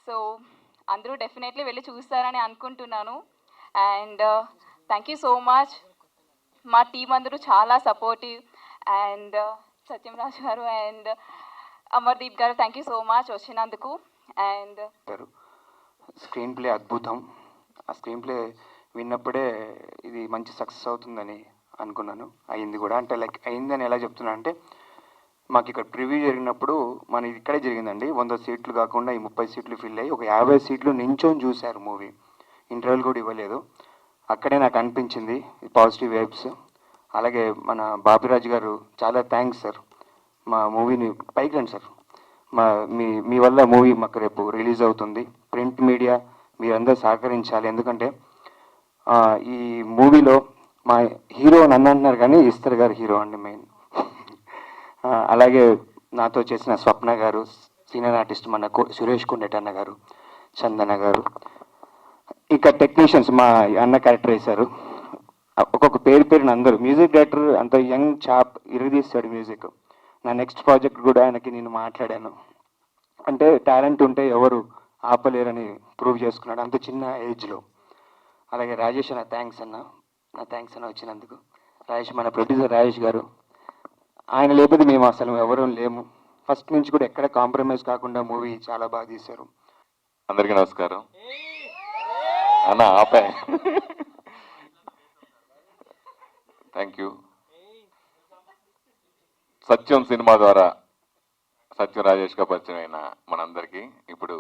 So అందరూ definitely వెళ్ళి చూస్తారని అనుకుంటున్నాను. And thank you so much. మా టీం అందరూ చాలా సపోర్టివ్. అండ్ సత్యం రాజు గారు అండ్ అమర్దీప్ గారు థ్యాంక్ యూ సో మచ్ వచ్చినందుకు. అండ్ స్క్రీన్ ప్లే అద్భుతం. ఆ స్క్రీన్ ప్లే విన్నప్పుడే ఇది మంచి సక్సెస్ అవుతుందని అనుకున్నాను. అయింది కూడా. అంటే లైక్ అయిందని ఎలా చెప్తున్నా అంటే, మాకు ఇక్కడ ప్రివ్యూ జరిగినప్పుడు మన ఇక్కడే జరిగిందండి. 100 సీట్లు కాకుండా ఈ 30 సీట్లు ఫిల్ అయ్యి ఒక 50 సీట్లు నించొని చూశారు మూవీ. ఇంటర్వ్యూలు కూడా ఇవ్వలేదు. అక్కడే నాకు అనిపించింది పాజిటివ్ వైబ్స్. అలాగే మన బాపిరాజు గారు చాలా థ్యాంక్స్ సార్. మా మూవీని పైకి రండి సార్. మీ వల్ల మూవీ మాకు రేపు రిలీజ్ అవుతుంది. ప్రింట్ మీడియా మీరందరూ సహకరించాలి. ఎందుకంటే ఈ మూవీలో మా హీరో నన్ను అంటున్నారు కానీ ఇస్తర్ గారు హీరో అండి మెయిన్. అలాగే నాతో చేసిన స్వప్న గారు, సీనియర్ ఆర్టిస్ట్ మన సురేష్ కొండెటన్న గారు, చందన గారు, ఇంకా టెక్నీషియన్స్ మా అన్న క్యారెక్టర్ వేశారు. ఒక్కొక్క పేరున అందరూ. మ్యూజిక్ డైరెక్టర్ అంత యంగ్ చాప్ ఇరగదీస్తాడు మ్యూజిక్. నా నెక్స్ట్ ప్రాజెక్ట్ కూడా ఆయనకి నేను మాట్లాడాను. అంటే టాలెంట్ ఉంటే ఎవరు ఆపలేరని ప్రూవ్ చేసుకున్నాడు అంత చిన్న ఏజ్లో. అలాగే రాజేష్ అన్న థ్యాంక్స్ అన్న. నా థ్యాంక్స్ అన్న వచ్చినందుకు. రాజేష్ మన ప్రొడ్యూసర్ రాజేష్ గారు, ఆయన లేకపోతే మేము అసలు ఎవరూ లేము. ఫస్ట్ నుంచి కూడా ఎక్కడ కాంప్రమైజ్ కాకుండా మూవీ చాలా బాగా తీశారు. అందరికీ నమస్కారం అన్న. ఆపే థ్యాంక్ యూ. సత్యం సినిమా ద్వారా సత్యం రాజేష్గా పరిచయం అయిన మనందరికీ ఇప్పుడు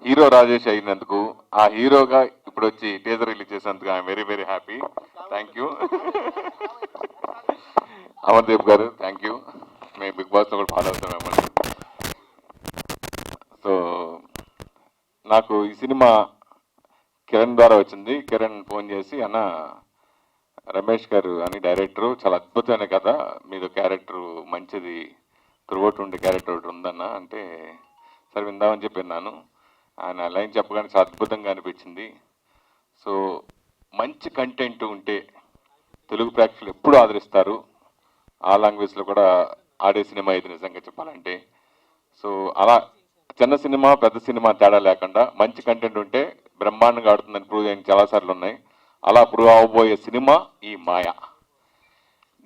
హీరో రాజేష్ అయినందుకు, ఆ హీరోగా ఇప్పుడు వచ్చి టీజర్ రిలీజ్ చేసినందుకు I'm very very happy. Thank you. Amardeep గారు థ్యాంక్ యూ. మేము బిగ్ బాస్లో కూడా ఫాలో అవుతాం మిమ్మల్ని. సో నాకు ఈ సినిమా కిరణ్ ద్వారా వచ్చింది. కిరణ్ ఫోన్ చేసి, అన్న రమేష్ గారు అని డైరెక్టరు చాలా అద్భుతమైన కథ, మీది క్యారెక్టరు మంచిది, త్రూఅవుట్ ఉండే క్యారెక్టర్ ఒకటి ఉందన్న అంటే సరే విందామని చెప్పి విన్నాను. ఆయన లైన్ చెప్పగానే చాలా అద్భుతంగా అనిపించింది. సో మంచి కంటెంట్ ఉంటే తెలుగు ప్రేక్షకులు ఎప్పుడు ఆదరిస్తారు. ఆ లాంగ్వేజ్లో కూడా ఆడే సినిమా ఇది నిజంగా చెప్పాలంటే. సో అలా చిన్న సినిమా పెద్ద సినిమా తేడా లేకుండా మంచి కంటెంట్ ఉంటే బ్రహ్మాండంగా ఆడుతుందని ప్రూవ్ అయిన చాలాసార్లు ఉన్నాయి. అలా ప్రూవ్ అవబోయే సినిమా ఈ మాయ.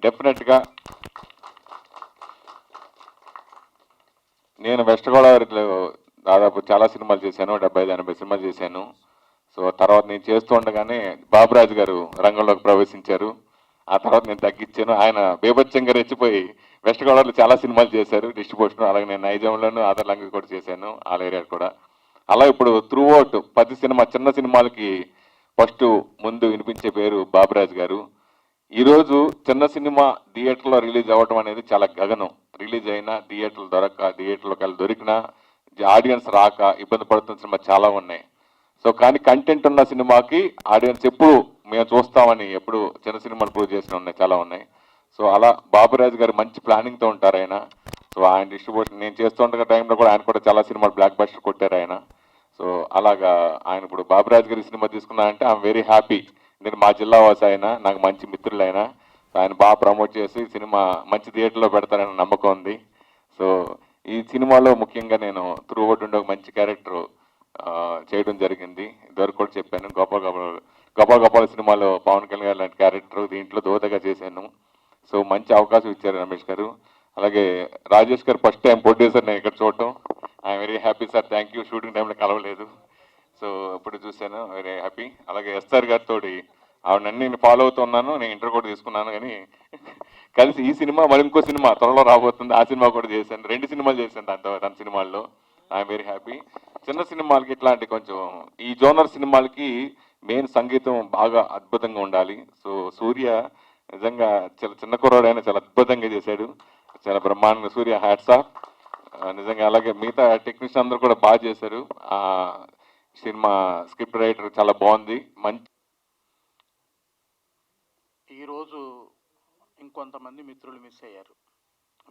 డెఫినెట్గా నేను వెస్ట్ గోదావరిలో దాదాపు చాలా సినిమాలు చేశాను, 75-80 సినిమాలు చేశాను. సో తర్వాత నేను చేస్తూ ఉండగానే బాబురాజు గారు రంగంలోకి ప్రవేశించారు. ఆ తర్వాత నేను తగ్గించాను. ఆయన బేభత్సంగా రెచ్చిపోయి వెస్ట్ గోదావరిలో చాలా సినిమాలు చేశారు డిస్ట్రిబ్యూషన్. అలాగే నేను నైజాంలోనూ ఆధార్ లాంగ్వేజ్ కూడా చేశాను, ఆ ఏరియా కూడా. అలా ఇప్పుడు త్రూఅవుట్ 10 సినిమా చిన్న సినిమాలకి ఫస్ట్ ముందు వినిపించే పేరు బాబురాజు గారు. ఈరోజు చిన్న సినిమా థియేటర్లో రిలీజ్ అవ్వడం అనేది చాలా గగనం. రిలీజ్ అయినా థియేటర్లు థియేటర్లోకి వెళ్ళి దొరికినా ఆడియన్స్ రాక ఇబ్బంది పడుతున్న సినిమా చాలా ఉన్నాయి. సో కానీ కంటెంట్ ఉన్న సినిమాకి ఆడియన్స్ ఎప్పుడు మేము చూస్తామని ఎప్పుడు చిన్న సినిమాలు ప్రూవ్ చేసిన ఉన్నాయి, చాలా ఉన్నాయి. సో అలా బాబురాజు గారు మంచి ప్లానింగ్తో ఉంటారు ఆయన. సో ఆయన డిస్ట్రిబ్యూషన్ నేను చేస్తుండే టైంలో కూడా ఆయన కూడా చాలా సినిమాలు బ్లాక్ బస్టర్ కొట్టారు ఆయన. సో అలాగా ఆయన ఇప్పుడు బాబురాజు గారి సినిమా తీసుకున్నారంటే ఐఎమ్ వెరీ హ్యాపీ. నేను మా జిల్లా వాసి ఆయన, నాకు మంచి మిత్రులు ఆయన. ఆయన బాగా ప్రమోట్ చేసి సినిమా మంచి థియేటర్లో పెడతారని నమ్మకం ఉంది. సో ఈ సినిమాలో ముఖ్యంగా నేను త్రూఅవుట్ ఉండే ఒక మంచి క్యారెక్టర్ చేయడం జరిగింది. ఇదివరకు కూడా చెప్పాను. గోపాల సినిమాలో పవన్ కళ్యాణ్ గారు లాంటి క్యారెక్టర్ దీంట్లో దోతగా చేశాను. సో మంచి అవకాశం ఇచ్చారు రమేష్ గారు. అలాగే రాజేష్ గారు ఫస్ట్ టైం ప్రొడ్యూసర్ నేను ఇక్కడ చూడటం I'm very happy sir. Thank you. Shooting టైంలో కలవలేదు, సో ఇప్పుడు చూశాను, వెరీ హ్యాపీ. అలాగే ఎస్ఆర్ గారితో ఆవిడన్నీ నేను ఫాలో అవుతున్నాను, నేను ఇంటర్ కూడా తీసుకున్నాను. కానీ కలిసి ఈ సినిమా మరి ఇంకో సినిమా త్వరలో రాబోతుంది, ఆ సినిమా కూడా చేశాను. 2 సినిమాలు చేశాను తన సినిమాల్లో. I'm very happy. చిన్న సినిమాలకి ఇట్లాంటి కొంచెం ఈ జోనర్ సినిమాలకి మెయిన్ సంగీతం బాగా అద్భుతంగా ఉండాలి. సో సూర్య నిజంగా చాలా చిన్న కుర్రాడైనా చాలా అద్భుతంగా చేశాడు, చాలా బ్రహ్మాండంగా. సూర్య హ్యాట్స్ ఆఫ్ నిజంగా. అలాగే మిగతా టెక్నీషియన్ అందరూ కూడా బాగా చేశారు. సినిమా స్క్రిప్ట్ రైటర్ చాలా బాగుంది. మంచి ఈరోజు ఇంకొంతమంది మిత్రులు మిస్ అయ్యారు.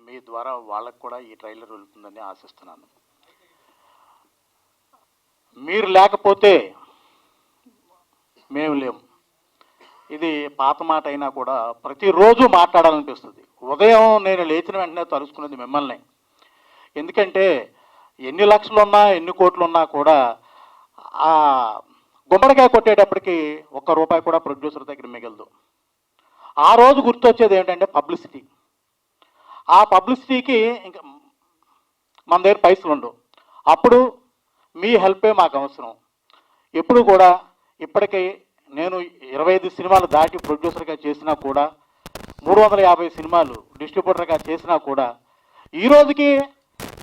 మీ ద్వారా వాళ్ళకు కూడా ఈ ట్రైలర్ వెళ్తుందని ఆశిస్తున్నాను. మీరు లేకపోతే మేము లేము. ఇది పాత మాట అయినా కూడా ప్రతిరోజు మాట్లాడాలనిపిస్తుంది. ఉదయం నేను లేచిన వెంటనే తలుచుకున్నది మిమ్మల్ని. ఎందుకంటే ఎన్ని లక్షలు ఉన్నా ఎన్ని కోట్లు ఉన్నా కూడా ఆ గుమ్మడికాయ కొట్టేటప్పటికి ఒక్క రూపాయి కూడా ప్రొడ్యూసర్ దగ్గర మిగలదు. ఆ రోజు గుర్తొచ్చేది ఏంటంటే పబ్లిసిటీ. ఆ పబ్లిసిటీకి ఇంకా మన దగ్గర పైసలు ఉండవు. అప్పుడు మీ హెల్పే మాకు అవసరం. ఎప్పుడు కూడా ఇప్పటికీ నేను 25 సినిమాలు దాటి ప్రొడ్యూసర్గా చేసినా కూడా, 350 సినిమాలు డిస్ట్రిబ్యూటర్గా చేసినా కూడా, ఈ రోజుకి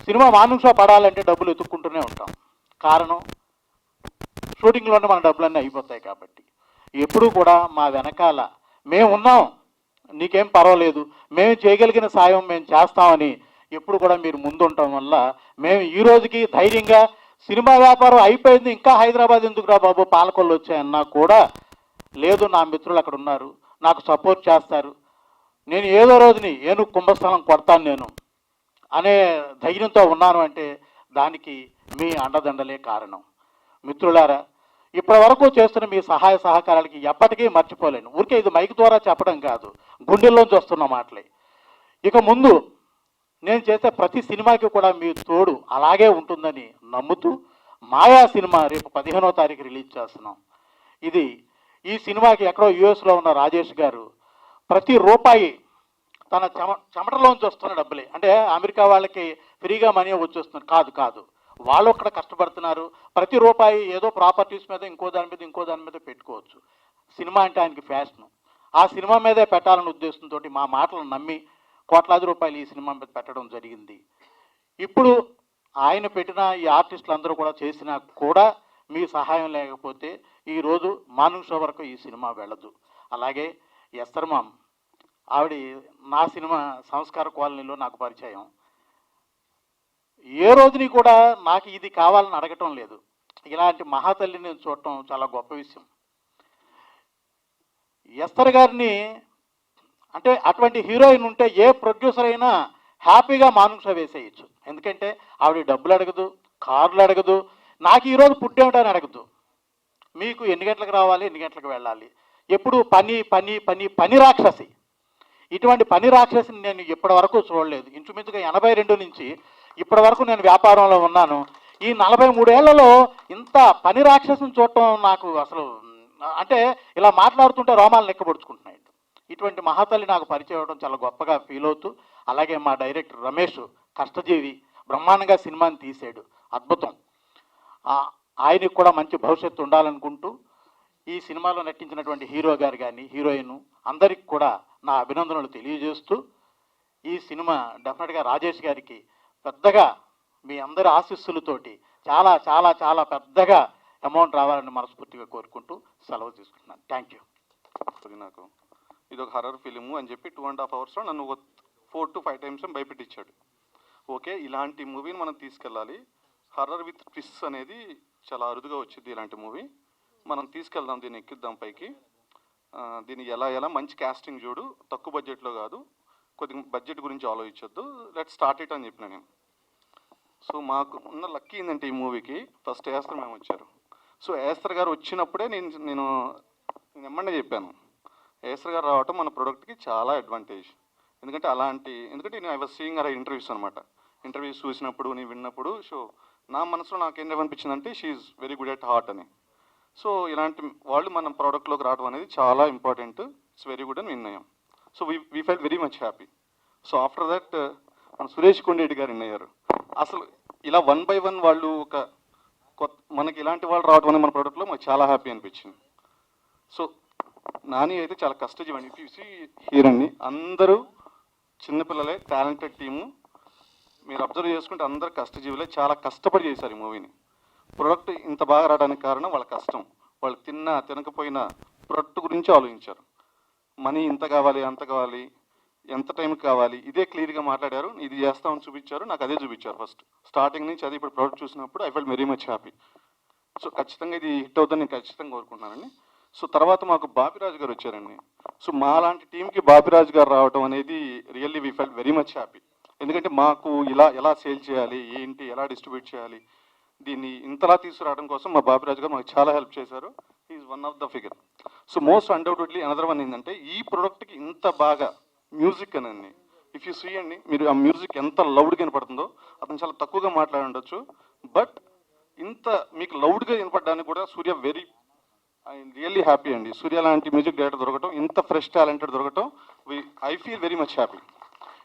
సినిమా మార్నింగ్ షో పడాలంటే డబ్బులు ఎత్తుక్కుంటూనే ఉంటాం. కారణం షూటింగ్లోనే మన డబ్బులన్నీ అయిపోతాయి కాబట్టి. ఎప్పుడూ కూడా మా వెనకాల మేము ఉన్నాం, నీకేం పర్వాలేదు, మేము చేయగలిగిన సాయం మేము చేస్తామని ఎప్పుడు కూడా మీరు ముందుండటం వల్ల మేము ఈ రోజుకి ధైర్యంగా సినిమా వ్యాపారం అయిపోయింది, ఇంకా హైదరాబాద్ ఎందుకు రా బాబు, పాలకొల్లు వచ్చాయన్నా కూడా లేదు, నా మిత్రులు అక్కడ ఉన్నారు, నాకు సపోర్ట్ చేస్తారు, నేను ఏదో రోజుని ఏనుగు కుంభస్థలం కొడతాను నేను అనే ధైర్యంతో ఉన్నాను అంటే దానికి మీ అండదండలే కారణం. మిత్రులారా, ఇప్పటి వరకు చేస్తున్న మీ సహాయ సహకారాలకి ఎప్పటికీ మర్చిపోలేను. ఊరికే ఇది మైక్ ద్వారా చెప్పడం కాదు, గుండెల్లోంచి వస్తున్న మాటలే. ఇక ముందు నేను చేసే ప్రతి సినిమాకి కూడా మీ తోడు అలాగే ఉంటుందని నమ్ముతూ, మాయా సినిమా రేపు 15వ తారీఖు రిలీజ్ చేస్తున్నాం. ఈ సినిమాకి ఎక్కడో యుఎస్లో ఉన్న రాజేష్ గారు ప్రతి రూపాయి తన చెమటలోంచి వస్తున్న డబ్బులే. అంటే అమెరికా వాళ్ళకి ఫ్రీగా మనీ వచ్చేస్తున్నారు కాదు, వాళ్ళు అక్కడ కష్టపడుతున్నారు. ప్రతి రూపాయి ఏదో ప్రాపర్టీస్ మీద ఇంకో దాని మీద పెట్టుకోవచ్చు. సినిమా అంటే ఆయనకి ఫ్యాషన్. ఆ సినిమా మీదే పెట్టాలనే ఉద్దేశంతో మా మాటలను నమ్మి కోట్లాది రూపాయలు ఈ సినిమా మీద పెట్టడం జరిగింది. ఇప్పుడు ఆయన పెట్టిన ఈ ఆర్టిస్టులు అందరూ కూడా చేసినా కూడా మీ సహాయం లేకపోతే ఈరోజు మార్నింగ్ షో వరకు ఈ సినిమా వెళ్ళదు. అలాగే ఎస్తర్ మామ్, ఆవిడ నా సినిమా సంస్కార కాలనీలో నాకు పరిచయం. ఏ రోజుని కూడా నాకు ఇది కావాలని అడగటం లేదు. ఇలాంటి మహాతల్లిని నేను చూడటం చాలా గొప్ప విషయం. ఎస్తర్ గారిని అంటే అటువంటి హీరోయిన్ ఉంటే ఏ ప్రొడ్యూసర్ అయినా హ్యాపీగా మార్నింగ్ షో వేసేయచ్చు. ఎందుకంటే ఆవిడ డబ్బులు అడగదు, కార్లు అడగదు, నాకు ఈరోజు ఫుడ్ ఏమిటని అడగదు, మీకు ఎన్ని గంటలకు రావాలి, ఎన్ని గంటలకు వెళ్ళాలి, ఎప్పుడు పని పని పని పని రాక్షసి. ఇటువంటి పని రాక్షసిని నేను ఇప్పటి వరకు చూడలేదు. ఇంచుమించుగా 82 నుంచి ఇప్పటి వరకు నేను వ్యాపారంలో ఉన్నాను. ఈ 43 ఏళ్లలో ఇంత పని రాక్షసిని చూడటం నాకు అసలు అంటే ఇలా మాట్లాడుతుంటే రోమాలు లెక్కపొడుచుకుంటున్నాయి. ఇటువంటి మహాతల్లి నాకు పరిచయం అవ్వడం చాలా గొప్పగా ఫీల్ అవుతూ, అలాగే మా డైరెక్టర్ రమేష్ కష్టజీవి బ్రహ్మాండంగా సినిమాని తీసాడు, అద్భుతం. ఆయనకు కూడా మంచి భవిష్యత్తు ఉండాలనుకుంటూ ఈ సినిమాలో నటించినటువంటి హీరో గారు కానీ హీరోయిన్ అందరికి కూడా నా అభినందనలు తెలియజేస్తూ, ఈ సినిమా డెఫినెట్గా రాజేష్ గారికి పెద్దగా మీ అందరి ఆశీస్సులతోటి చాలా చాలా చాలా పెద్దగా అమౌంట్ రావాలని మనస్ఫూర్తిగా కోరుకుంటూ సెలవు తీసుకుంటున్నాను. Thank you. నాకు ఇది ఒక హర్రర్ ఫిలిము అని చెప్పి 2.5 అవర్స్లో నన్ను 4 to 5 times భయపెట్టించాడు. ఓకే, ఇలాంటి మూవీని మనం తీసుకెళ్ళాలి, హర్రర్ విత్ ట్విస్ట్ అనేది చాలా అరుదుగా వచ్చింది ఇలాంటి మూవీ, మనం తీసుకెళ్దాం, దీన్ని ఎక్కిద్దాం పైకి, దీన్ని ఎలా మంచి క్యాస్టింగ్ చూడు, తక్కువ బడ్జెట్లో కాదు, కొద్దిగా బడ్జెట్ గురించి ఆలోచించొద్దు, లెట్ స్టార్ట్ ఇట్ అని చెప్పిన నేను. సో మాకు ఉన్న లక్కీ ఏంటంటే ఈ మూవీకి ఫస్ట్ ఏస్తర్ మేము వచ్చారు. సో ఏస్తర్ గారు వచ్చినప్పుడే నేను ఎమ్మడే చెప్పాను, ఏస్తర్ గారు రావటం మన ప్రోడక్ట్కి చాలా అడ్వాంటేజ్. ఎందుకంటే నేను I was seeing our interviews అనమాట. ఇంటర్వ్యూస్ చూసినప్పుడు నేను విన్నప్పుడు సో నా మనసులో నాకేం అనిపించిందంటే she's very good at heart అని. సో ఇలాంటి వాళ్ళు మన ప్రోడక్ట్లోకి రావడం అనేది చాలా ఇంపార్టెంట్, ఇట్స్ వెరీ గుడ్ అని విన్నాం. So we felt very much happy. So after that మన సురేష్ కొండేటి గారు విన్నయ్యారు. అసలు ఇలా 1 by 1 వాళ్ళు మనకి ఇలాంటి వాళ్ళు రావడం అనేది మన ప్రోడక్ట్లో మాకు చాలా హ్యాపీ అనిపించింది. సో నాని అయితే చాలా కష్టజీవండి. చూసి హీరోని అందరూ చిన్నపిల్లలే, టాలెంటెడ్ టీము. మీరు అబ్జర్వ్ చేసుకుంటే అందరు కష్టజీవులే, చాలా కష్టపడి చేశారు ఈ మూవీని. ప్రొడక్ట్ ఇంత బాగా రావడానికి కారణం వాళ్ళ కష్టం. వాళ్ళు తినకపోయినా ప్రొడక్ట్ గురించి ఆలోచించారు. మనీ ఇంత కావాలి, అంత కావాలి, ఎంత టైంకి కావాలి, ఇదే క్లియర్గా మాట్లాడారు. ఇది చేస్తామని చూపించారు, నాకు అదే చూపించారు ఫస్ట్ స్టార్టింగ్ నుంచి. అది ఇప్పుడు ప్రోడక్ట్ చూసినప్పుడు I felt very much happy. So ఖచ్చితంగా ఇది హిట్ అవుతుందని నేను ఖచ్చితంగా కోరుకుంటున్నానండి. సో తర్వాత మాకు బాపిరాజు గారు వచ్చారండి. సో మా లాంటి టీంకి బాపిరాజు గారు రావడం అనేది really we felt very much happy. ఎందుకంటే మాకు ఎలా సేల్ చేయాలి, ఏంటి, ఎలా డిస్ట్రిబ్యూట్ చేయాలి, దీన్ని ఇంతలా తీసుకురావడం కోసం మా బాపిరాజు గారు మాకు చాలా హెల్ప్ చేశారు. Is one of the figure. So most undoubtedly another one ఏంటంటే ఈ ప్రోడక్ట్కి ఇంత బాగా మ్యూజిక్ అనండి, ఇఫ్ యూ సీ అండి, మీరు ఆ మ్యూజిక్ ఎంత లౌడ్గా వినపడుతుందో, అతను చాలా తక్కువగా మాట్లాడి ఉండొచ్చు, బట్ ఇంత మీకు లౌడ్గా వినపడడానికి కూడా సూర్య వెరీ రియల్లీ హ్యాపీ అండి. సూర్య లాంటి మ్యూజిక్ డైరెక్టర్ దొరకటం, ఇంత ఫ్రెష్ టాలెంటెడ్ దొరకటం, I feel very much happy.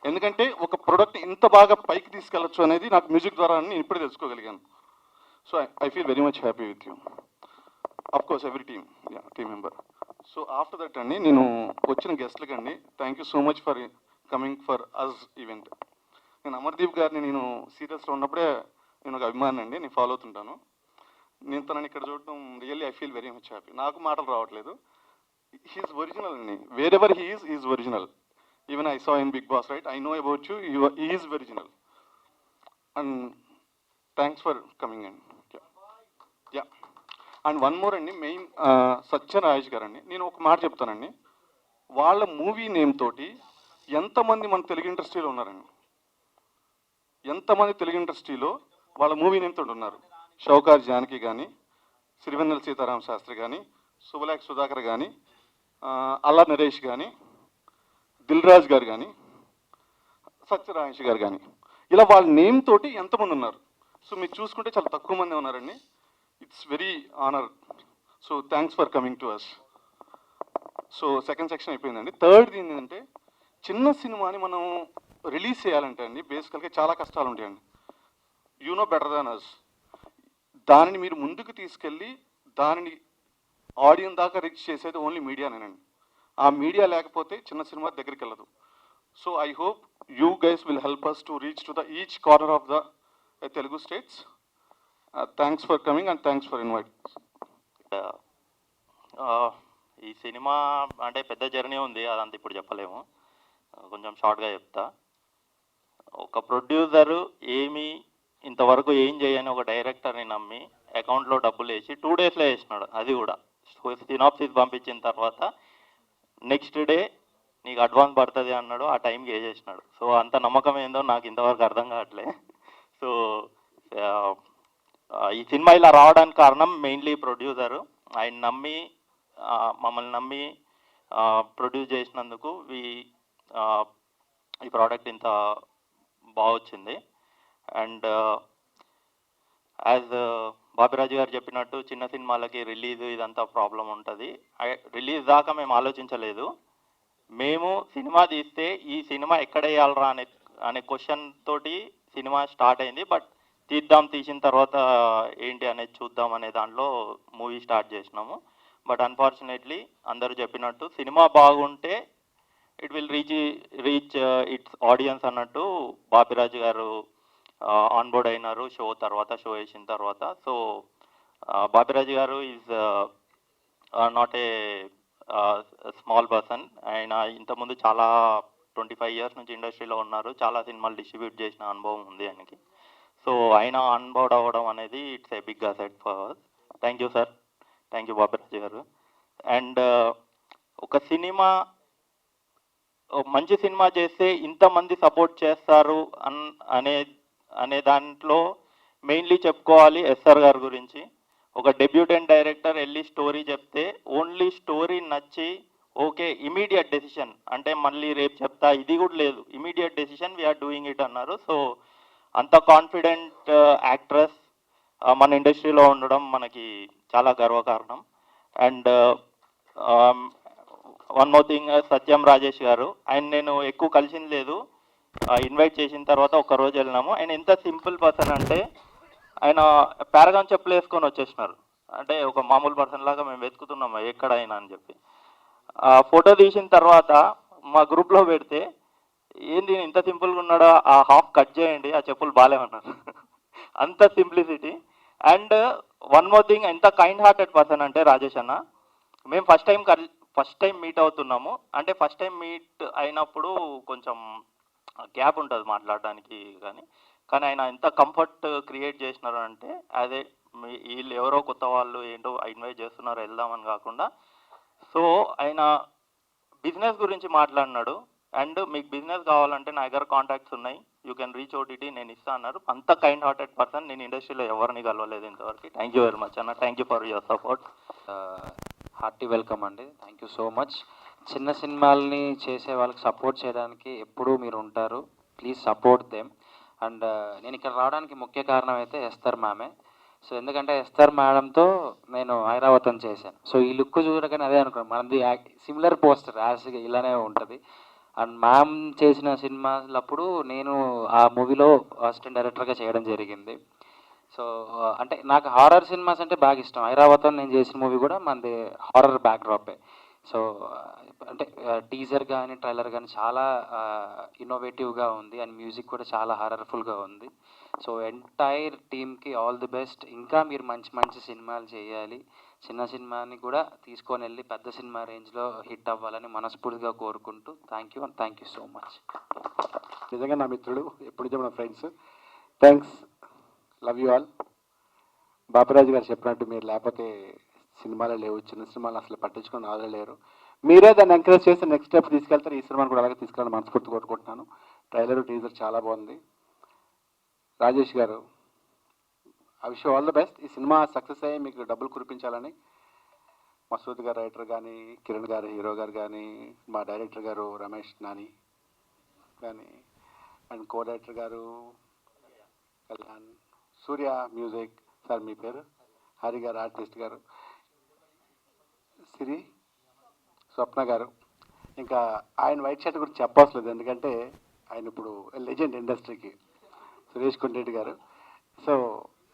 ఎందుకంటే ఒక ప్రోడక్ట్ ఇంత బాగా పైకి తీసుకెళ్ళచ్చు అనేది నాకు మ్యూజిక్ ద్వారా నేను ఇప్పుడే తెలుసుకోగలిగాను. So I feel very much happy with you, of course every team member. So after that అండి, నేను వచ్చిన గెస్ట్లకి అండి thank you so much for coming for us event. నేను అమర్దీప్ గారిని నేను సీరియల్స్లో ఉన్నప్పుడే నేను ఒక అభిమాని అండి, నేను ఫాలో అవుతుంటాను. నేను తనని ఇక్కడ చూడటం really I feel very much happy. నాకు మాటలు రావట్లేదు. హీఈస్ ఒరిజినల్ అండి, wherever he's original. Even I saw in Bigg Boss, right? I know about you, is original. And thanks for coming and yeah. And one more అండి, main Satyaraj garu అండి, నేను ఒక మాట చెప్తానండి. వాళ్ళ మూవీ నేమ్ తోటి ఎంతమంది మన తెలుగు ఇండస్ట్రీలో ఉన్నారండి, ఎంతమంది తెలుగు ఇండస్ట్రీలో వాళ్ళ మూవీ నేమ్ తోటి ఉన్నారు. షౌకార్ జానకి కానీ, సిరివెన్నెల సీతారామ శాస్త్రి కానీ, శుభలేఖ సుధాకర్ కానీ, అల్లా నరేష్ కానీ, దిల్ రాజు గారు కానీ, సత్యరాజేష్ గారు కానీ, ఇలా వాళ్ళ నేమ్ తోటి ఎంతమంది ఉన్నారు. సో మీరు చూసుకుంటే చాలా తక్కువ మంది ఉన్నారండి. It's very honour. So thanks for coming to us. So second section అయిపోయిందండి. థర్డ్ ఏంటంటే, చిన్న సినిమాని మనం రిలీజ్ చేయాలంటే అండి బేసికల్గా చాలా కష్టాలు ఉంటాయండి. యూ నో బెటర్ దాన్ అస్. దానిని మీరు ముందుకు తీసుకెళ్ళి దానిని ఆడియన్స్ దాకా రీచ్ చేసేది ఓన్లీ మీడియానేనండి. ఆ మీడియా లేకపోతే చిన్న సినిమా దగ్గరికి వెళ్ళదు. So I hope you guys will help us to reach to the each corner of the Telugu states. Thanks for coming and thanks for invite. ఈ సినిమా అంటే పెద్ద జర్నీ ఉంది, అదంతా ఇప్పుడు చెప్పలేము, కొంచెం షార్ట్గా చెప్తా. ఒక ప్రొడ్యూసరు ఇంతవరకు ఏం చేయని ఒక డైరెక్టర్ని నమ్మి అకౌంట్లో డబ్బులు వేసి 2 డేస్లో వేసినాడు. అది కూడా సినాప్సిస్ పంపించిన తర్వాత నెక్స్ట్ డే నీకు అడ్వాన్స్ పడుతుంది అన్నాడు, ఆ టైంకి వేసేసినాడు. సో అంత నమ్మకం ఏందో నాకు ఇంతవరకు అర్థం కావట్లే. సో ఈ సినిమా ఇలా రావడానికి కారణం మెయిన్లీ ప్రొడ్యూసరు. ఆయన నమ్మి మమ్మల్ని నమ్మి ప్రొడ్యూస్ చేసినందుకు ఈ ప్రోడక్ట్ ఇంత బాగా వచ్చింది. అండ్ యాజ్ బాపిరాజు గారు చెప్పినట్టు చిన్న సినిమాలకి రిలీజ్ ఇదంతా ప్రాబ్లం ఉంటుంది. రిలీజ్ దాకా మేము ఆలోచించలేదు. మేము సినిమా తీస్తే ఈ సినిమా ఎక్కడ వేయాలరా అనే క్వశ్చన్ తోటి సినిమా స్టార్ట్ అయింది. బట్ తీసిన తర్వాత ఏంటి అనేది చూద్దాం అనే దాంట్లో మూవీ స్టార్ట్ చేసినాము. బట్ అన్ఫార్చునేట్లీ అందరూ చెప్పినట్టు సినిమా బాగుంటే it will reach its audience అన్నట్టు బాపిరాజు గారు ఆన్బోర్డ్ అయినారు షో వేసిన తర్వాత. సో బాపిరాజు గారు is not a small person. ఆయన ఇంతకుముందు చాలా 25 years నుంచి ఇండస్ట్రీలో ఉన్నారు, చాలా సినిమాలు డిస్ట్రిబ్యూట్ చేసిన అనుభవం ఉంది ఆయనకి. సో ఆయన ఆన్బోర్డ్ అవ్వడం అనేది it's a big asset for us. Thank you sir, thank you Bapiraju garu. And ఒక సినిమా మంచి సినిమా చేస్తే ఇంతమంది సపోర్ట్ చేస్తారు అనే దాంట్లో మెయిన్లీ చెప్పుకోవాలి ఎస్ఆర్ గారి గురించి. ఒక డెబ్యూటెంట్ డైరెక్టర్ వెళ్ళి స్టోరీ చెప్తే ఓన్లీ స్టోరీ నచ్చి ఓకే ఇమీడియట్ డెసిషన్, అంటే మళ్ళీ రేపు చెప్తా ఇది కూడా లేదు, immediate decision we're doing it అన్నారు. సో అంత కాన్ఫిడెంట్ యాక్ట్రెస్ మన ఇండస్ట్రీలో ఉండడం మనకి చాలా గర్వకారణం. And one more thing, Satyam Rajesh garu, ఆయన నేను ఎక్కువ కలిసింది లేదు, ఇన్వైట్ చేసిన తర్వాత ఒక్కరోజు వెళ్ళినాము. ఆయన ఎంత సింపుల్ పర్సన్ అంటే ఆయన పారగాన్ చెప్పులు వేసుకొని వచ్చేసినారు. అంటే ఒక మామూలు పర్సన్ లాగా మేము వెతుకుతున్నాము ఎక్కడైనా అని చెప్పి. ఫోటో తీసిన తర్వాత మా గ్రూప్లో పెడితే ఏంది ఇంత సింపుల్గా ఉన్నాడో, ఆ హాఫ్ కట్ చేయండి, ఆ చెప్పులు బాగాలేమన్నారు. అంత simplicity. And one more thing, ఎంత కైండ్ హార్టెడ్ పర్సన్ అంటే రాజేష్ అన్న, మేము ఫస్ట్ టైం మీట్ అవుతున్నాము. అంటే ఫస్ట్ టైం మీట్ అయినప్పుడు కొంచెం గ్యాప్ ఉంటుంది మాట్లాడడానికి, కానీ ఆయన ఎంత కంఫర్ట్ క్రియేట్ చేసినారు అంటే అదే వీళ్ళు ఎవరో కొత్త వాళ్ళు ఏంటో ఇన్వైట్ చేస్తున్నారు వెళ్దామని కాకుండా. సో ఆయన బిజినెస్ గురించి మాట్లాడినాడు. అండ్ మీకు బిజినెస్ కావాలంటే నా దగ్గర కాంటాక్ట్స్ ఉన్నాయి, యూ కెన్ రీచ్ ఓటీటీ, నేను ఇస్తా అన్నారు. అంత కైండ్ హార్టెడ్ పర్సన్ నేను ఇండస్ట్రీలో ఎవరిని కలవలేదు ఇంతవరకు. థ్యాంక్ యూ వెరీ మచ్ అన్న, thank you for your support. Hearty welcome అండి, థ్యాంక్ యూ సో మచ్. చిన్న సినిమాలని చేసే వాళ్ళకి సపోర్ట్ చేయడానికి ఎప్పుడూ మీరు ఉంటారు, ప్లీజ్ సపోర్ట్ దెమ్. అండ్ నేను ఇక్కడ రావడానికి ముఖ్య కారణం అయితే ఎస్తర్ మ్యామే. సో ఎందుకంటే ఎస్తర్ మేడంతో నేను ఐరావతం చేశాను. సో ఈ లుక్ చూడగానే అదే అనుకున్నాను, మనది సిమిలర్ పోస్టర్ యాస్గా ఇలానే ఉంటుంది. అండ్ మ్యామ్ చేసిన సినిమాలప్పుడు నేను ఆ మూవీలో అసిస్టెంట్ డైరెక్టర్గా చేయడం జరిగింది. సో అంటే నాకు హారర్ సినిమాస్ అంటే బాగా ఇష్టం. ఐరావతం నేను చేసిన మూవీ కూడా మనది హారర్ బ్యాక్డ్రాపే. సో అంటే టీజర్ కానీ ట్రైలర్ కానీ చాలా ఇన్నోవేటివ్గా ఉంది అండ్ మ్యూజిక్ కూడా చాలా హారర్ఫుల్గా ఉంది. సో ఎంటైర్ టీమ్కి ఆల్ ది బెస్ట్. ఇంకా మీరు మంచి మంచి సినిమాలు చేయాలి, చిన్న సినిమాని కూడా తీసుకొని వెళ్ళి పెద్ద సినిమా రేంజ్లో హిట్ అవ్వాలని మనస్ఫూర్తిగా కోరుకుంటూ thank you and thank you so much. నిజంగా నా మిత్రుడు, ఎప్పుడు నుంచి మన friends. Thanks, love you all. Baparaju గారు చెప్పినట్టు మీరు లేకపోతే సినిమాలే లేవు, చిన్న సినిమాలు అసలు పట్టించుకొని ఆలే లేరు. మీరే దాన్ని ఎంకరేజ్ చేసి నెక్స్ట్ స్టెప్ తీసుకెళ్తారు. ఈ సినిమాని కూడా అలాగే తీసుకెళ్ళాలని మనస్ఫూర్తి కోరుకుంటున్నాను. ట్రైలర్ టీజర్ చాలా బాగుంది. రాజేష్ గారు, I wish all the best. ఈ సినిమా సక్సెస్ అయ్యి మీకు డబ్బులు కురిపించాలని మసూద్ గారు రైటర్ కానీ, కిరణ్ గారు హీరో గారు కానీ, మా డైరెక్టర్ గారు రమేష్ నాని కానీ, అండ్ కో డైరెక్టర్ గారు కళ్యాణ్, సూర్య మ్యూజిక్ సార్, మీ పేరు హరి గారు, ఆర్టిస్ట్ గారు సిరి, స్వప్న గారు, ఇంకా ఆయన వైట్ షర్ట్ గురించి చెప్పవసలేదు ఎందుకంటే ఆయన ఇప్పుడు లెజెండ్ ఇండస్ట్రీకి, సురేష్ కొండరెడ్డి గారు. సో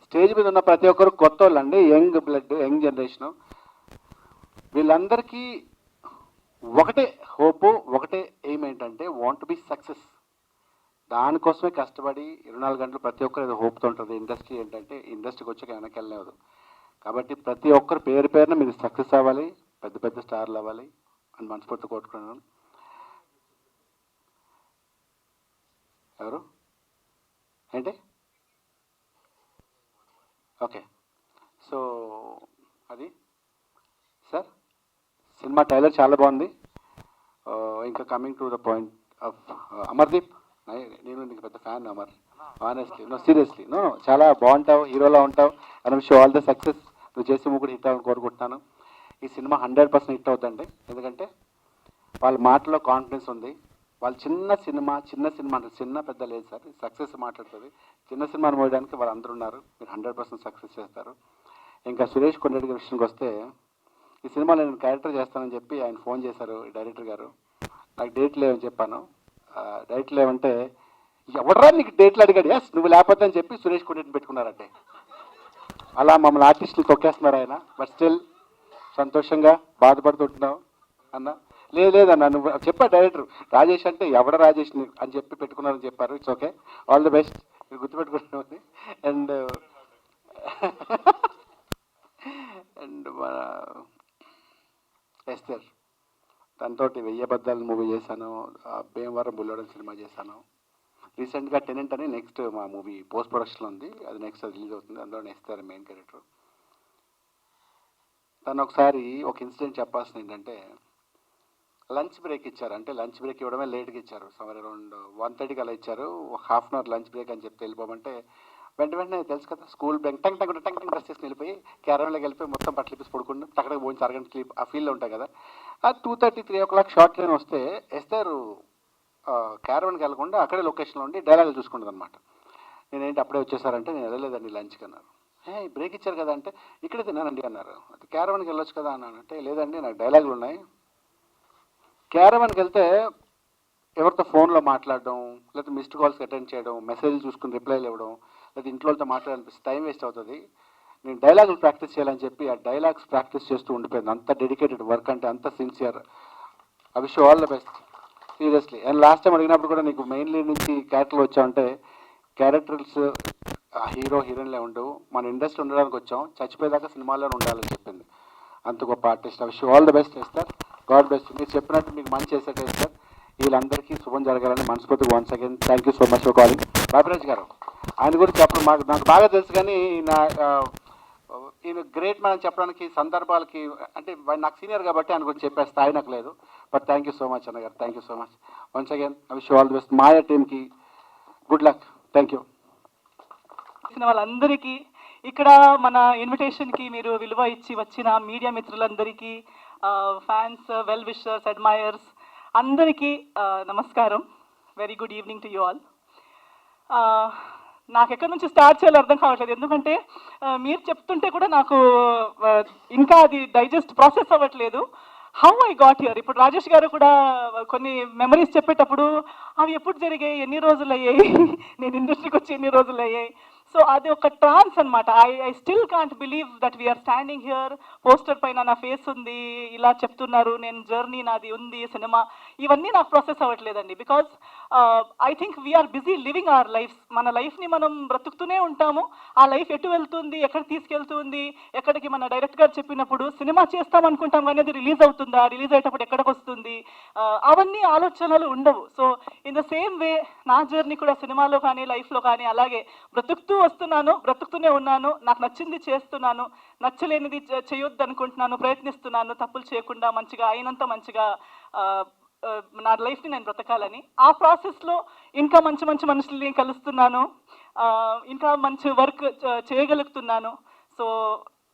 స్టేజ్ మీద ఉన్న ప్రతి ఒక్కరు కొత్త వాళ్ళండి, యంగ్ బ్లడ్, యంగ్ జనరేషను. వీళ్ళందరికీ ఒకటే హోపు, ఒకటే ఎయిమ్ ఏంటంటే వాంట్ టు బి సక్సెస్. దానికోసమే కష్టపడి 24 గంటలు ప్రతి ఒక్కరు ఏదో హోప్తో ఉంటుంది. ఇండస్ట్రీ ఏంటంటే ఇండస్ట్రీకి వచ్చాక వెనక్కి వెళ్ళలేదు. కాబట్టి ప్రతి ఒక్కరు పేరు పేరున మీరు సక్సెస్ అవ్వాలి, పెద్ద పెద్ద స్టార్లు అవ్వాలి అని మనస్ఫూర్తి కోరుకున్నాను. ఎవరు ఏంటి? ఓకే, సో అది సార్ సినిమా ట్రైలర్ చాలా బాగుంది. ఇంకా coming to the point of Amardeep, నేను నీకు పెద్ద fan Amar, honestly, no seriously, no చాలా బాగుంటావు, హీరోలా ఉంటావు. And show all the success. నువ్వు చేసే ముగ్గురు హిట్ అవ్వాలని కోరుకుంటున్నాను. ఈ సినిమా 100% హిట్ అవుతుందండి, ఎందుకంటే వాళ్ళ మాటలో కాన్ఫిడెన్స్ ఉంది. వాళ్ళు చిన్న సినిమా అంటే చిన్న పెద్ద లేదు సార్, సక్సెస్ మాట్లాడుతుంది. చిన్న సినిమాని మోయడానికి వాళ్ళు అందరూ ఉన్నారు. మీరు 100% సక్సెస్ చేస్తారు. ఇంకా సురేష్ కొండరెడ్డి గారి విషయానికి వస్తే, ఈ సినిమాలో నేను క్యారెక్టర్ చేస్తానని చెప్పి ఆయన ఫోన్ చేశారు డైరెక్టర్ గారు. నాకు డేట్ లేవని చెప్పాను. డేట్ లేవంటే ఎవడరా నీకు డేట్లు అడిగాడు, ఎస్ నువ్వు లేకపోతే అని చెప్పి సురేష్ కొండరెడ్డిని పెట్టుకున్నారంటే. అలా మమ్మల్ని ఆర్టిస్టులు తొక్కేస్తున్నారు ఆయన. బట్ స్టిల్ సంతోషంగా బాధపడుతుంటున్నావు అన్న. లేదన్న, నువ్వు చెప్పా డైరెక్టర్ రాజేష్ అంటే ఎవడ రాజేష్ అని చెప్పి పెట్టుకున్నారని చెప్పారు. It's okay, all the best, మీరు గుర్తుపెట్టుకుంటున్నామని. అండ్ అండ్ మన ఎస్తర్, తనతోటి 1000 అబద్ధాలు మూవీ చేశాను, భీమవరం బుల్లోడం సినిమా చేశాను. రీసెంట్గా టెనెంట్ అని నెక్స్ట్ మా మూవీ పోస్ట్ ప్రొడక్షన్లో ఉంది, అది నెక్స్ట్ అది రిలీజ్ అవుతుంది. అందులో ఎస్తర్ మెయిన్ క్యారెక్టర్. తను ఒకసారి ఒక ఇన్సిడెంట్ చెప్పాల్సింది ఏంటంటే, లంచ్ బ్రేక్ ఇచ్చారు. అంటే లంచ్ బ్రేక్ ఇవ్వడమే లేట్గా ఇచ్చారు. సమ్మర్ అరౌండ్ 1:30కి అలా ఇచ్చారు. Half an hour lunch break అని చెప్తే వెళ్ళిపోమంటే వెంటనే తెలుసు కదా, స్కూల్ బ్యాగ్ టంగ్ డ్రెస్ చేసుకుని వెళ్ళిపోయి క్యారవన్లోకి వెళ్ళిపోయి మొత్తం బట్టలు ఇప్పేసి పడుకుంటూ అక్కడికి పోయించి అరగంట స్లీప్ ఆ ఫీల్డ్లో ఉంటాయి కదా. ఆ 2:30, 3 o'clock షార్ట్ ట్రైన్ వస్తే ఎస్తారు క్యారవన్కి వెళ్ళకుండా అక్కడే లొకేషన్లో ఉండి డైలాగులు చూసుకుంటుంది అనమాట. నేనేంటి అప్పుడే వచ్చేసారంటే, నేను వెళ్ళలేదండి లంచ్కి అన్నారు. బ్రేక్ ఇచ్చారు కదా అంటే, ఇక్కడే తిన్నానండి అన్నారు. అది క్యారవన్కి వెళ్ళొచ్చు కదా అన్నాను. అంటే లేదండి నాకు డైలాగులు ఉన్నాయి. క్యారవన్కి వెళ్తే ఎవరితో ఫోన్లో మాట్లాడడం, లేకపోతే మిస్డ్ కాల్స్కి అటెండ్ చేయడం, మెసేజ్లు చూసుకుని రిప్లైలు ఇవ్వడం, లేదా ఇంట్లో వాళ్ళతో మాట్లాడాలనిపిస్తే టైం వేస్ట్ అవుతుంది. నేను డైలాగులు ప్రాక్టీస్ చేయాలని చెప్పి ఆ డైలాగ్స్ ప్రాక్టీస్ చేస్తూ ఉండిపోయింది. అంత డెడికేటెడ్ వర్క్, అంటే అంత sincere. I wish all the best seriously. And last time అడిగినప్పుడు కూడా నీకు మెయిన్ లీడ్ నుంచి క్యారెక్టర్లు వచ్చావంటే, క్యారెక్టర్స్ హీరో హీరోయిన్లే ఉండవు, మన ఇండస్ట్రీ ఉండడానికి వచ్చాం, చచ్చిపోయేదాకా సినిమాల్లోనే ఉండాలని చెప్పింది. అంత గొప్ప artist. I wish all the best చేస్తారు. God best. మీరు చెప్పినట్టు మీకు మంచి చేసేట సార్. వీళ్ళందరికీ శుభం జరగాలని మనస్ఫూర్తిగా once again thank you so much for calling. Babiraj గారు, ఆయన గురించి చెప్పడం నాకు బాగా తెలుసు, కానీ ఈయన గ్రేట్ మ్యాన్ చెప్పడానికి సందర్భాలకి, అంటే నాకు సీనియర్ కాబట్టి ఆయన గురించి చెప్పే స్థాయి నాకు లేదు. But thank you so much అన్నగారు, thank you so much once again. I wish all the best. Maya టీమ్కి గుడ్ లక్. Thank you. వాళ్ళందరికీ, ఇక్కడ మన ఇన్విటేషన్కి మీరు విలువ ఇచ్చి వచ్చిన మీడియా మిత్రులందరికీ, ఫ్యాన్స్, వెల్ విషర్స్, అడ్మైయర్స్ అందరికీ నమస్కారం. Very good evening to you all. నాకు ఎక్కడి నుంచి స్టార్ట్ చేయాలో అర్థం కావట్లేదు. ఎందుకంటే మీరు చెప్తుంటే కూడా నాకు ఇంకా అది డైజెస్ట్ ప్రాసెస్ అవ్వట్లేదు. How I got here. ఇప్పుడు రాజేష్ గారు కూడా కొన్ని మెమరీస్ చెప్పేటప్పుడు అవి ఎప్పుడు జరిగాయి, ఎన్ని రోజులు అయ్యాయి, నేను ఇండస్ట్రీకి వచ్చి ఎన్ని రోజులు అయ్యాయి. సో అది ఒక ట్రాన్స్ అనమాట. I still can't believe that we're standing here. Poster పైన నా ఫేస్ ఉంది, ఇలా చెప్తున్నారు, నేను జర్నీ నాది ఉంది, సినిమా, ఇవన్నీ నాకు ప్రాసెస్ అవ్వట్లేదండి. Because I think we are busy living our life. మన లైఫ్ని మనం బ్రతుకుతూనే ఉంటాము. ఆ లైఫ్ ఎటు వెళ్తుంది, ఎక్కడ తీసుకెళ్తుంది, ఎక్కడికి మన డైరెక్ట్ గారు చెప్పినప్పుడు సినిమా చేస్తాం అనుకుంటాం కానీ అది రిలీజ్ అవుతుందా, రిలీజ్ అయ్యేటప్పుడు ఎక్కడికి వస్తుంది, అవన్నీ ఆలోచనలు ఉండవు. So in the same way నా జర్నీ కూడా సినిమాలో కానీ లైఫ్లో కానీ అలాగే బ్రతుకుతూ వస్తున్నాను, బ్రతుకుతూనే ఉన్నాను. నాకు నచ్చింది చేస్తున్నాను, నచ్చలేనిది చేయొద్దు అనుకుంటున్నాను, ప్రయత్నిస్తున్నాను తప్పులు చేయకుండా మంచిగా అయినంత మంచిగా నా లైఫ్ని నేను బ్రతకాలని. ఆ ప్రాసెస్లో ఇంకా మంచి మంచి మనుషుల్ని కలుస్తున్నాను, ఇంకా మంచి వర్క్ చేయగలుగుతున్నాను. So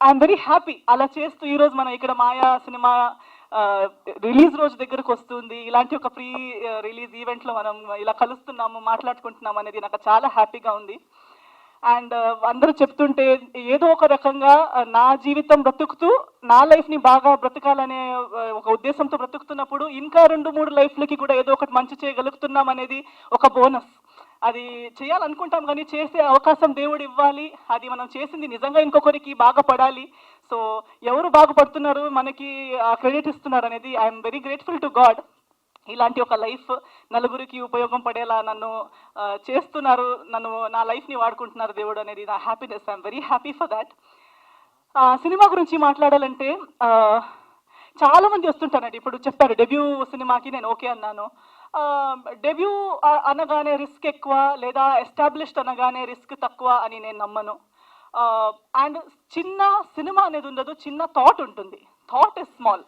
I'm very happy. అలా చేస్తూ ఈరోజు మనం ఇక్కడ మాయా సినిమా రిలీజ్ రోజు దగ్గరకు వస్తుంది, ఇలాంటి ఒక ప్రీ రిలీజ్ ఈవెంట్లో మనం ఇలా కలుస్తున్నాము, మాట్లాడుకుంటున్నాము అనేది నాకు చాలా హ్యాపీగా ఉంది. అండ్ అందరూ చెప్తుంటే ఏదో ఒక రకంగా నా జీవితం బ్రతుకుతూ నా లైఫ్ని బాగా బ్రతకాలనే ఒక ఉద్దేశంతో బ్రతుకుతున్నప్పుడు ఇంకా 2-3 లైఫ్లకి కూడా ఏదో ఒకటి మంచి చేయగలుగుతున్నాం అనేది ఒక బోనస్. అది చేయాలనుకుంటాం కానీ చేసే అవకాశం దేవుడు ఇవ్వాలి. అది మనం చేసింది నిజంగా ఇంకొకరికి బాగుపడాలి. సో ఎవరు బాగుపడుతున్నారు, మనకి క్రెడిట్ ఇస్తున్నారు అనేది I'm very grateful to God. ఇలాంటి ఒక లైఫ్ నలుగురికి ఉపయోగం పడేలా నన్ను చేస్తున్నారు, నా లైఫ్ని వాడుకుంటున్నారు దేవుడు అనేది నా happiness. I'm very happy for that. Cinema గురించి మాట్లాడాలంటే చాలామంది వస్తుంటారండి. ఇప్పుడు చెప్పారు డెబ్యూ సినిమాకి నేను ఓకే అన్నాను. డెబ్యూ అనగానే రిస్క్ ఎక్కువ, లేదా ఎస్టాబ్లిష్డ్ అనగానే రిస్క్ తక్కువ అని నేను నమ్మను. అండ్ చిన్న సినిమా అనేది ఉండదు, చిన్న థాట్ ఉంటుంది. Thought is small.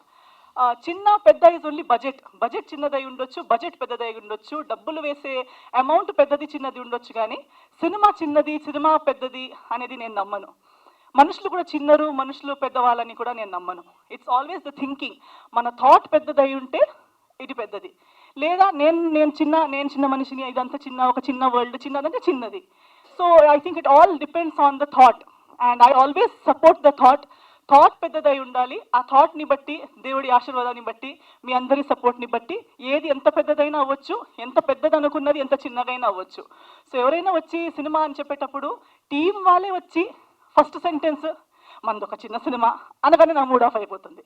చిన్న పెద్ద ఇస్ ఓన్లీ బడ్జెట్ చిన్నదై ఉండొచ్చు, బడ్జెట్ పెద్దదై ఉండొచ్చు, డబ్బులు వేసే అమౌంట్ పెద్దది చిన్నది ఉండొచ్చు, కానీ సినిమా చిన్నది సినిమా పెద్దది అనేది నేను నమ్మను. మనుషులు కూడా చిన్నరు, మనుషులు పెద్దవాళ్ళని కూడా నేను నమ్మను. It's always the thinking. మన థాట్ పెద్దదై ఉంటే ఇది పెద్దది, లేదా నేను చిన్న మనిషిని, ఇదంతా ఒక చిన్న వరల్డ్, చిన్నదంటే చిన్నది. So I think it all depends on the thought and I always support the thought. Thought పెద్దదై ఉండాలి. ఆ థాట్ని బట్టి, దేవుడి ఆశీర్వాదాన్ని బట్టి, మీ అందరి సపోర్ట్ని బట్టి ఏది ఎంత పెద్దదైనా అవ్వచ్చు, ఎంత పెద్దది అనుకున్నది ఎంత చిన్నదైనా అవ్వచ్చు. సో ఎవరైనా వచ్చి సినిమా అని చెప్పేటప్పుడు టీం వాళ్ళే వచ్చి ఫస్ట్ సెంటెన్స్ మనది ఒక చిన్న సినిమా అనగానే నా మూడ్ ఆఫ్ అయిపోతుంది.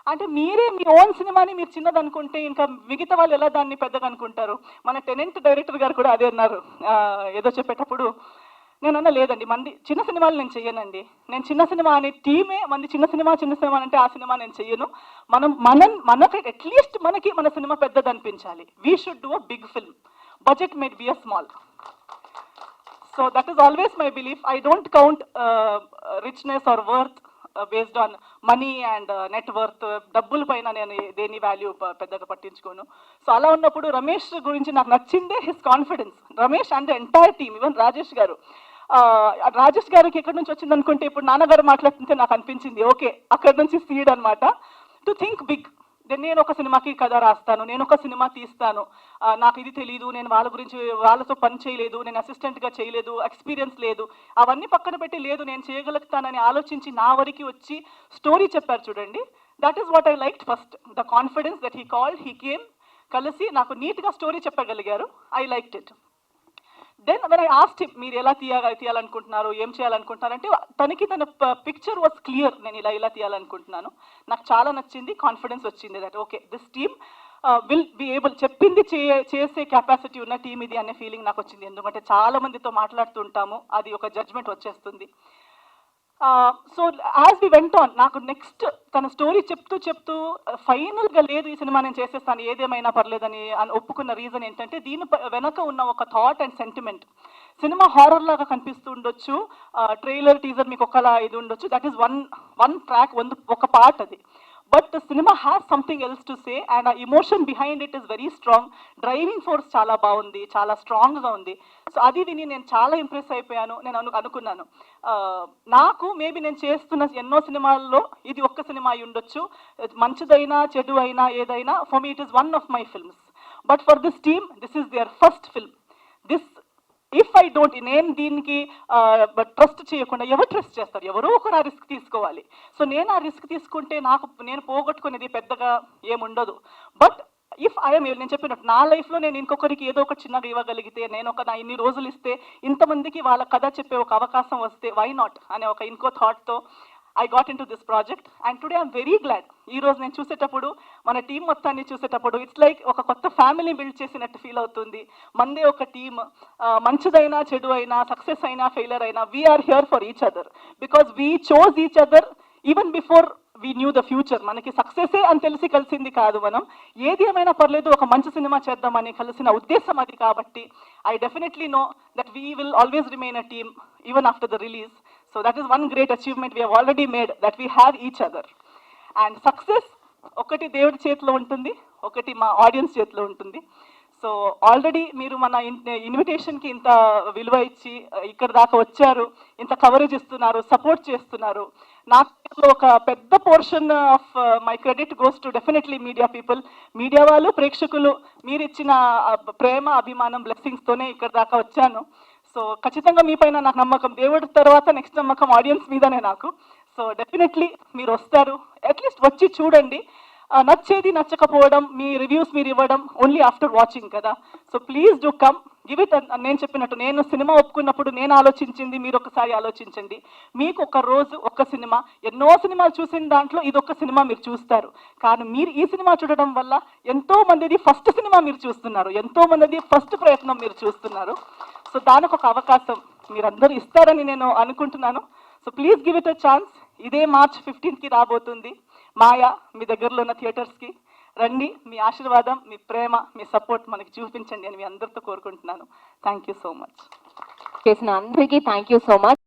అంటే మీరే మీ ఓన్ సినిమాని మీరు చిన్నది అనుకుంటే ఇంకా మిగతా వాళ్ళు ఎలా దాన్ని పెద్దగా అనుకుంటారు? మన టెనెంట్ డైరెక్టర్ గారు కూడా అదే అన్నారు ఏదో చెప్పేటప్పుడు. నేను అన్న లేదండి, మంది చిన్న సినిమాలు నేను చెయ్యనండి. నేను చిన్న సినిమా అనే టీమే మంది చిన్న సినిమా అంటే ఆ సినిమా నేను చెయ్యను. మనకి అట్లీస్ట్ మనకి మన సినిమా పెద్దది అనిపించాలి. We should do a big film. Budget made be a small. So that is always my belief. I don't count richness or worth based on money and net worth. డబ్బుల పైన నేను దేని value పెద్దగా పట్టించుకోను. So అలా ఉన్నప్పుడు రమేష్ గురించి నాకు నచ్చిందే his confidence. Ramesh and the entire team, even Rajesh గారికి ఎక్కడి నుంచి వచ్చింది అనుకుంటే ఇప్పుడు నాన్నగారు మాట్లాడుతుంటే నాకు అనిపించింది ఓకే అక్కడి నుంచి సీడ్ అనమాట. To think big. నేను ఒక సినిమాకి కథ రాస్తాను, నేను ఒక సినిమా తీస్తాను, నాకు ఇది తెలీదు, నేను వాళ్ళతో పని చేయలేదు, నేను అసిస్టెంట్గా చేయలేదు, ఎక్స్పీరియన్స్ లేదు, అవన్నీ పక్కన పెట్టి లేదు నేను చేయగలుగుతానని ఆలోచించి నా వరకు వచ్చి స్టోరీ చెప్పారు చూడండి. That is what I liked first. The confidence that he called, he came, కలిసి నాకు నీట్గా స్టోరీ చెప్పగలిగారు. I liked it. Then when I asked him మీరు ఎలా తీయాలనుకుంటున్నారు, ఏం చేయాలనుకుంటున్నారంటే తనకి తన పిక్చర్ వాజ్ క్లియర్. నేను ఇలా తీయాలనుకుంటున్నాను. నాకు చాలా నచ్చింది, కాన్ఫిడెన్స్ వచ్చింది that okay this team will be able, చెప్పింది చేసే కెపాసిటీ ఉన్న టీమ్ ఇది అనే ఫీలింగ్ నాకు వచ్చింది. ఎందుకంటే చాలా మందితో మాట్లాడుతుంటాము, అది ఒక జడ్జ్మెంట్ వచ్చేస్తుంది. So as we went on నాకు నెక్స్ట్ తన స్టోరీ చెప్తూ ఫైనల్గా లేదు ఈ సినిమా నేను చేసేస్తాను ఏదేమైనా పర్లేదని ఒప్పుకున్న రీజన్ ఏంటంటే దీని వెనక ఉన్న ఒక thought and sentiment. Cinema horror లాగా కనిపిస్తూ ఉండొచ్చు, ట్రైలర్ టీజర్ మీకు ఒకలా ఇది ఉండొచ్చు, దట్ ఈస్ వన్ ట్రాక్, ఒక పార్ట్ అది. But the cinema has something else to say and ఆ emotion behind it is very strong. Driving force చాలా బాగుంది, చాలా స్ట్రాంగ్గా ఉంది. సో అది విని నేను చాలా ఇంప్రెస్ అయిపోయాను. నేను అనుకున్నాను నాకు మేబీ నేను చేస్తున్న ఎన్నో సినిమాల్లో ఇది ఒక్క సినిమా అయి ఉండొచ్చు, మంచిదైనా చెడు అయినా ఏదైనా, for me it is one of my films. But for this team this is their first film. This if I don't, నేను దీనికి ట్రస్ట్ చేయకుండా ఎవరు ట్రస్ట్ చేస్తారు? ఎవరో ఒకరు ఆ రిస్క్ తీసుకోవాలి. సో నేను ఆ రిస్క్ తీసుకుంటే నేను పోగొట్టుకునేది పెద్దగా ఏముండదు. బట్ ఇఫ్ ఐఎమ్, నేను చెప్పినట్టు నా లైఫ్లో నేను ఇంకొకరికి ఏదో ఒక చిన్నగా ఇవ్వగలిగితే, నేను నా ఇన్ని రోజులు ఇస్తే ఇంతమందికి వాళ్ళ కథ చెప్పే ఒక అవకాశం వస్తే వై నాట్ అనే ఒక ఇంకో థాట్తో I got into this project. And today I'm very glad. ఈ రోజు నేను చూసేటప్పుడు, మన టీం మొత్తాన్ని చూసేటప్పుడు ఇట్స్ లైక్ ఒక కొత్త ఫ్యామిలీ బిల్డ్ చేసినట్టు ఫీల్ అవుతుంది. మందే ఒక టీమ్, మంచిదైనా చెడు అయినా, సక్సెస్ అయినా ఫెయిలర్ అయినా, we're here for each other because we chose each other even before we knew the future. మనకి సక్సెసే అని తెలిసి కలిసింది కాదు, మనం ఏది ఏమైనా పర్లేదు ఒక మంచి సినిమా చేద్దామని కలిసిన ఉద్దేశం అది. కాబట్టి I definitely know that we will always remain a team even after the release. So that is one great achievement we have already made, that we have each other. And success ఒకటి దేవుడి చేతిలో ఉంటుంది, ఒకటి మా audience చేతిలో ఉంటుంది. So already మీరు మన ఇన్విటేషన్కి ఇంత విలువ ఇచ్చి ఇక్కడ దాకా వచ్చారు, ఇంత కవరేజ్ ఇస్తున్నారు, సపోర్ట్ చేస్తున్నారు. నాకు ఒక పెద్ద portion of my credit goes to definitely media people. Media వాళ్ళు, ప్రేక్షకులు, మీరు ఇచ్చిన ప్రేమ, అభిమానం, బ్లెస్సింగ్స్తోనే ఇక్కడ దాకా వచ్చాను. సో ఖచ్చితంగా మీ పైన నాకు నమ్మకం, దేవుడి తర్వాత నెక్స్ట్ నమ్మకం ఆడియన్స్ మీదనే నాకు. సో డెఫినెట్లీ మీరు వస్తారు, అట్లీస్ట్ వచ్చి చూడండి. నచ్చేది నచ్చకపోవడం, మీ రివ్యూస్ మీరు ఇవ్వడం ఓన్లీ ఆఫ్టర్ వాచింగ్ కదా. So please do come, give it. నేను చెప్పినట్టు, నేను సినిమా ఒప్పుకున్నప్పుడు నేను ఆలోచించింది మీరు ఒకసారి ఆలోచించండి. మీకు ఒక రోజు ఒక్క సినిమా, ఎన్నో సినిమాలు చూసిన దాంట్లో ఇదొక్క సినిమా మీరు చూస్తారు. కానీ మీరు ఈ సినిమా చూడడం వల్ల ఎంతో మందిది ఫస్ట్ సినిమా మీరు చూస్తున్నారు, ఎంతో మందిది ఫస్ట్ ప్రయత్నం మీరు చూస్తున్నారు. సో దానికి ఒక అవకాశం మీరందరూ ఇస్తారని నేను అనుకుంటున్నాను. So please give it a chance. ఇదే March 15కి రాబోతుంది మాయా, మీ దగ్గరలో ఉన్న థియేటర్స్కి రండి. మీ ఆశీర్వాదం, మీ ప్రేమ, మీ సపోర్ట్ మనకి చూపించండి అని మీ అందరితో కోరుకుంటున్నాను. Thank you so much. చేసిన అందరికీ థ్యాంక్ యూ సో మచ్.